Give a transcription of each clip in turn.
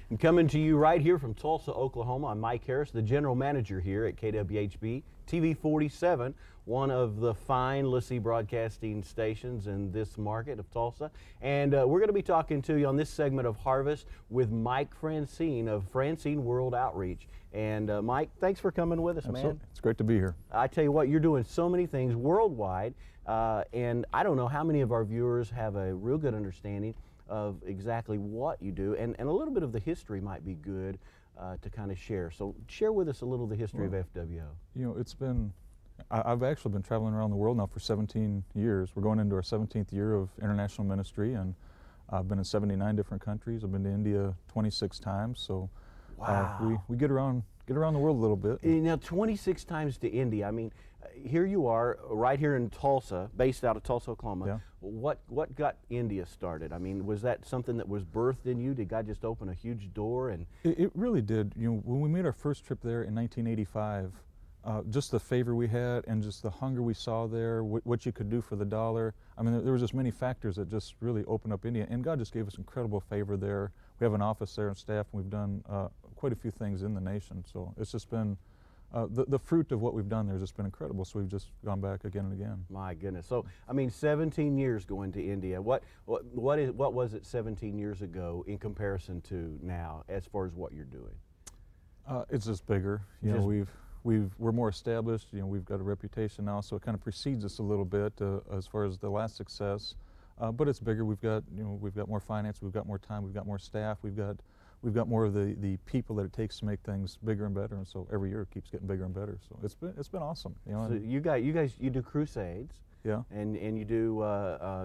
And coming to you right here from Tulsa, Oklahoma, I'm Mike Harris, the general manager here at KWHB TV 47, one of the fine Lesea broadcasting stations in this market of Tulsa. And we're going to be talking to you on this segment of Harvest with Mike Francen of Francen World Outreach. And Mike, thanks for coming with us, Absolutely. man. It's great to be here. I tell you what, you're doing so many things worldwide, and I don't know how many of our viewers have a real good understanding of exactly what you do, and a little bit of the history might be good to kind of share. So share with us a little of the history of FWO. You know, it's been, I've actually been traveling around the world now for 17 years. We're going into our 17th year of international ministry, and I've been in 79 different countries. I've been to India 26 times, so wow. We get around the world a little bit. Now, 26 times to India. I mean, here you are, right here in Tulsa, based out of Tulsa, Oklahoma. Yeah. What got India started? I mean, was that something that was birthed in you? Did God just open a huge door? And it really did. You know, when we made our first trip there in 1985, just the favor we had and just the hunger we saw there, what you could do for the dollar. I mean, there was just many factors that just really opened up India, and God just gave us incredible favor there. We have an office there and staff, and we've done quite a few things in the nation. So it's just been, the fruit of what we've done there has just been incredible, so we've just gone back again and again. My goodness. So, I mean, 17 years going to India. What was it 17 years ago in comparison to now as far as what you're doing? It's just bigger. You know, we're more established. You know, we've got a reputation now, so it kind of precedes us a little bit as far as the last success. But it's bigger. We've got more finance. We've got more time. We've got more staff. We've got more of the people that it takes to make things bigger and better. And so every year it keeps getting bigger and better. So it's been awesome. You know. So you guys do Crusades. Yeah. And you do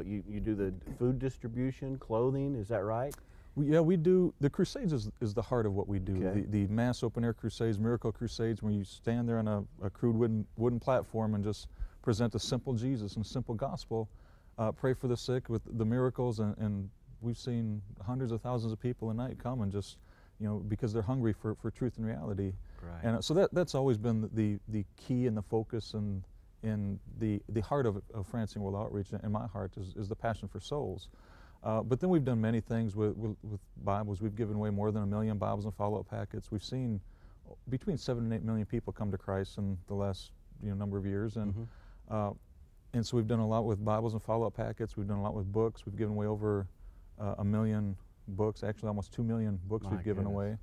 you do the food distribution, clothing. Is that right? We do. The Crusades is the heart of what we do. Okay. The mass open air Crusades, miracle Crusades, where you stand there on a crude wooden platform and just present a simple Jesus and simple gospel, pray for the sick with the miracles, and we've seen hundreds of thousands of people a night come and just, you know, because they're hungry for truth and reality. Right. And so that's always been the key and the focus and the heart of Francen World Outreach, in my heart, is the passion for souls. But then we've done many things with Bibles. We've given away more than 1 million Bibles and follow-up packets. We've seen between 7 and 8 million people come to Christ in the last number of years, and so we've done a lot with Bibles and follow-up packets. We've done a lot with books. We've given away over 1 million books, actually almost 2 million books we've given away.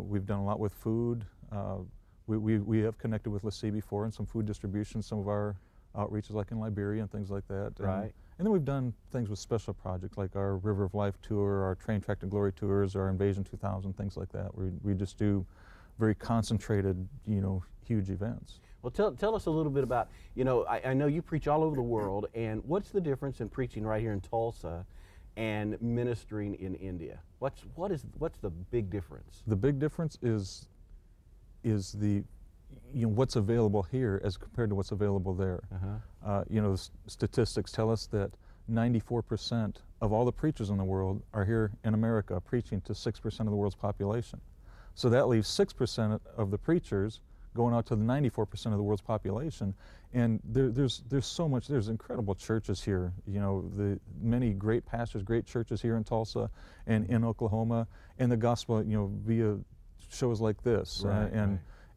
We've done a lot with food. We have connected with Lesea before in some food distribution, some of our outreaches like in Liberia and things like that. Right. And then we've done things with special projects like our River of Life tour, our Train Track to Glory tours, our Invasion 2000, things like that. We just do very concentrated, huge events. Well, tell us a little bit about, I know you preach all over the world, and what's the difference in preaching right here in Tulsa and ministering in India? What's the big difference? The big difference is the what's available here as compared to what's available there. The statistics tell us that 94% of all the preachers in the world are here in America preaching to 6% of the world's population. So that leaves 6% of the preachers going out to the 94% of the world's population. And there's so much. There's incredible churches here. The many great pastors, great churches here in Tulsa and in Oklahoma, and the gospel, via shows like this,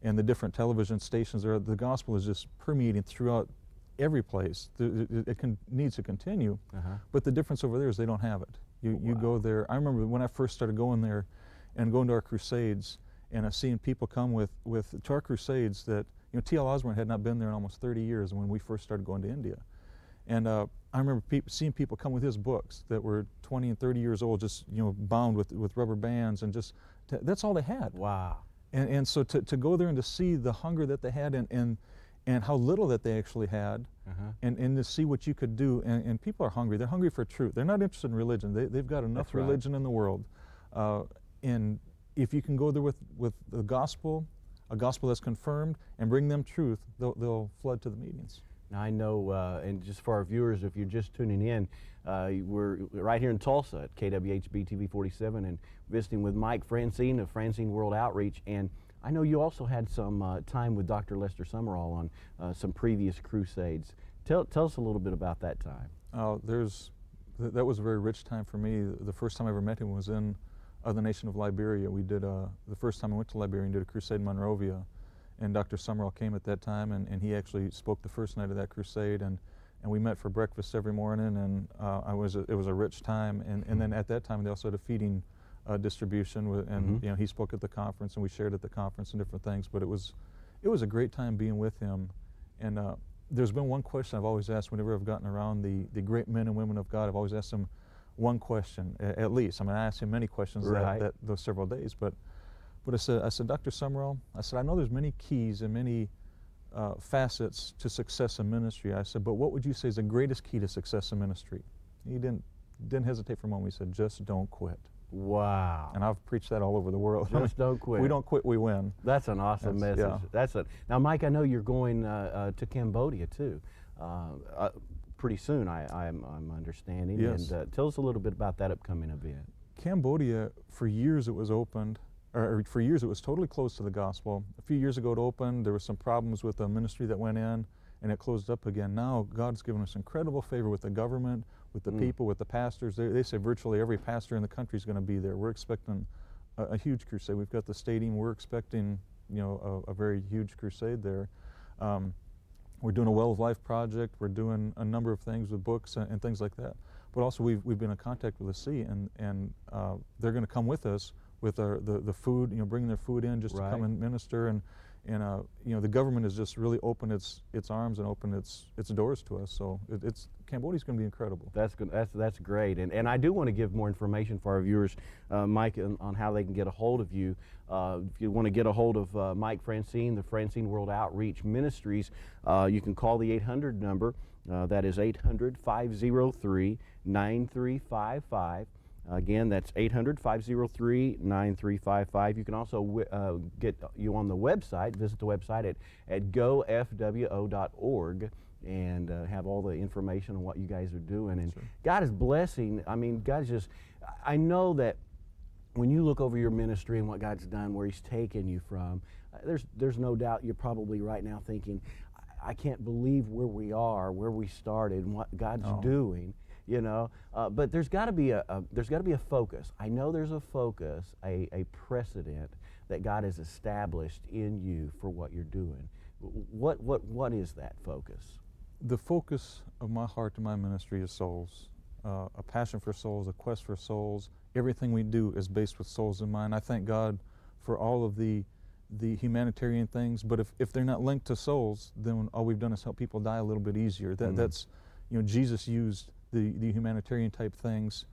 and the different television stations there, the gospel is just permeating throughout every place. It needs to continue, but the difference over there is they don't have it. You go there. I remember when I first started going there and going to our Crusades, and seeing people come to our Crusades that, T.L. Osborne had not been there in almost 30 years when we first started going to India. And I remember seeing people come with his books that were 20 and 30 years old, just, bound with rubber bands, and just, that's all they had. Wow. And so to go there and to see the hunger that they had and how little that they actually had, and to see what you could do, and people are hungry. They're hungry for truth. They're not interested in religion. They've got enough religion in the world. And if you can go there with the gospel, a gospel that's confirmed, and bring them truth, they'll flood to the meetings. Now I know, and just for our viewers, if you're just tuning in, we're right here in Tulsa at KWHB TV 47 and visiting with Mike Francen of Francen World Outreach. And I know you also had some time with Dr. Lester Summerall on some previous Crusades. Tell us a little bit about that time. That was a very rich time for me. The first time I ever met him was in the nation of Liberia. We did, the first time I went to Liberia and did a crusade in Monrovia. And Dr. Summerall came at that time, and he actually spoke the first night of that crusade. And we met for breakfast every morning, and it was a rich time. And then at that time, they also had a feeding distribution, and he spoke at the conference, and we shared at the conference and different things. But it was a great time being with him. And there's been one question I've always asked whenever I've gotten around the great men and women of God. I've always asked them one question, at least. I mean, I asked him many questions those several days, but I said, Dr. Summerall, I said, I know there's many keys and many facets to success in ministry. I said, but what would you say is the greatest key to success in ministry? He didn't hesitate for a moment. He said, just don't quit. Wow. And I've preached that all over the world. Just don't quit. If we don't quit, we win. That's an awesome message. Yeah. Now, Mike, I know you're going to Cambodia too. Pretty soon, I'm understanding. Yes. And tell us a little bit about that upcoming event. Cambodia, for years it was opened, or for years it was totally closed to the gospel. A few years ago it opened. There were some problems with the ministry that went in, and it closed up again. Now God's given us incredible favor with the government, with the people, with the pastors. They say virtually every pastor in the country is going to be there. We're expecting a huge crusade. We've got the stadium. We're expecting, a very huge crusade there. We're doing a Well of Life project. We're doing a number of things with books and things like that. But also we've been in contact with Lesea, and they're going to come with us with the food, bringing their food in just to come and minister. And the government has just really opened its arms and opened its doors to us. So Cambodia's going to be incredible. That's good. That's great. And I do want to give more information for our viewers, Mike, on how they can get a hold of you. If you want to get a hold of Mike Francen, the Francen World Outreach Ministries, you can call the 800 number. That is 800-503-9355. Again, that's 800-503-9355. You can also get you on the website, visit the website at gofwo.org, and have all the information on what you guys are doing. And God is blessing. I mean, God's just, I know that when you look over your ministry and what God's done, where He's taken you from, there's no doubt you're probably right now thinking, I can't believe where we are, where we started, and what God's doing. But there's got to be a focus. I know there's a focus, a precedent that God has established in you for what you're doing. What is that focus? The focus of my heart and my ministry is souls. A passion for souls, a quest for souls. Everything we do is based with souls in mind. I thank God for all of the humanitarian things, but if they're not linked to souls, then all we've done is help people die a little bit easier. That's Jesus used the humanitarian type things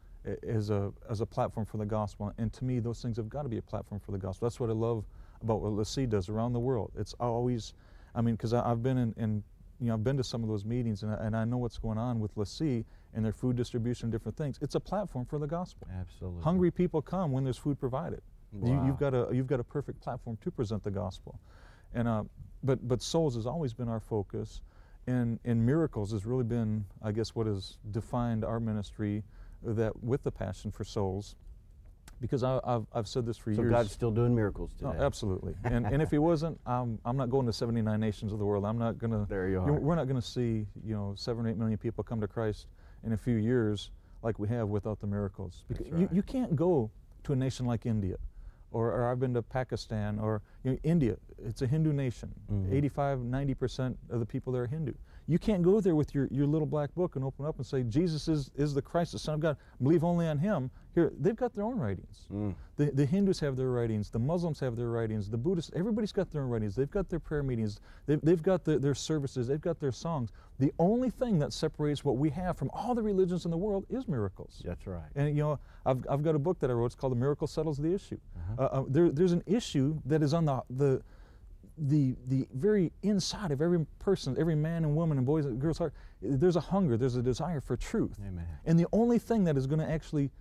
as a platform for the gospel, and to me those things have got to be a platform for the gospel. That's what I love about what Lesea does around the world. It's always, because I've been I've been to some of those meetings, and I know what's going on with Lesea and their food distribution and different things. It's a platform for the gospel. Absolutely. Hungry people come when there's food provided. Wow. You've got a perfect platform to present the gospel, and but souls has always been our focus. And miracles has really been, I guess, what has defined our ministry, that with the passion for souls, because I've said this for years. So God's still doing miracles today. Oh, absolutely. And if He wasn't, I'm not going to 79 nations of the world. I'm not going to. There you are. We're not going to see 7 or 8 million people come to Christ in a few years like we have without the miracles. Because you can't go to a nation like India. Or I've been to Pakistan, or India. It's a Hindu nation. 85-90% of the people there are Hindu. You can't go there with your little black book and open up and say Jesus is the Christ, the Son of God. Believe only on Him. Here, they've got their own writings. The Hindus have their writings. The Muslims have their writings. The Buddhists, everybody's got their own writings. They've got their prayer meetings. They've got their services. They've got their songs. The only thing that separates what we have from all the religions in the world is miracles. That's right. And I've got a book that I wrote. It's called "The Miracle Settles the Issue." There's an issue that is on the very inside of every person, every man and woman and boys and girls' heart. There's a hunger. There's a desire for truth. Amen. And the only thing that is going to actually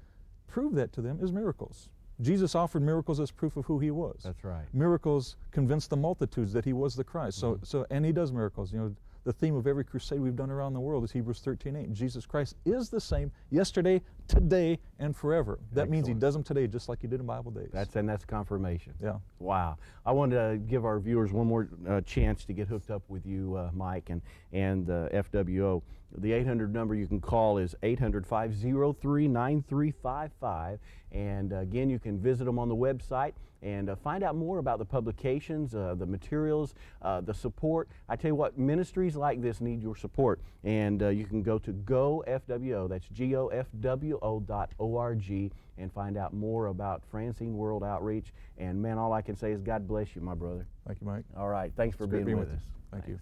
prove that to them is miracles. Jesus offered miracles as proof of who He was. That's right. Miracles convinced the multitudes that He was the Christ. And He does miracles. The theme of every crusade we've done around the world is Hebrews 13:8. Jesus Christ is the same yesterday, today and forever. That means he Excellent. does them today just like he did in Bible days. That's confirmation. Yeah. Wow. I wanted to give our viewers one more chance to get hooked up with you, Mike, and FWO. The 800 number you can call is 800-503-9355. And again, you can visit them on the website and find out more about the publications, the materials, the support. I tell you what, ministries like this need your support. And you can go to GoFWO, that's GOFWO.org, and find out more about Francen World Outreach. And man, all I can say is God bless you, my brother. Thank you, Mike. All right, thanks for It's great being with with us. you. Thank you.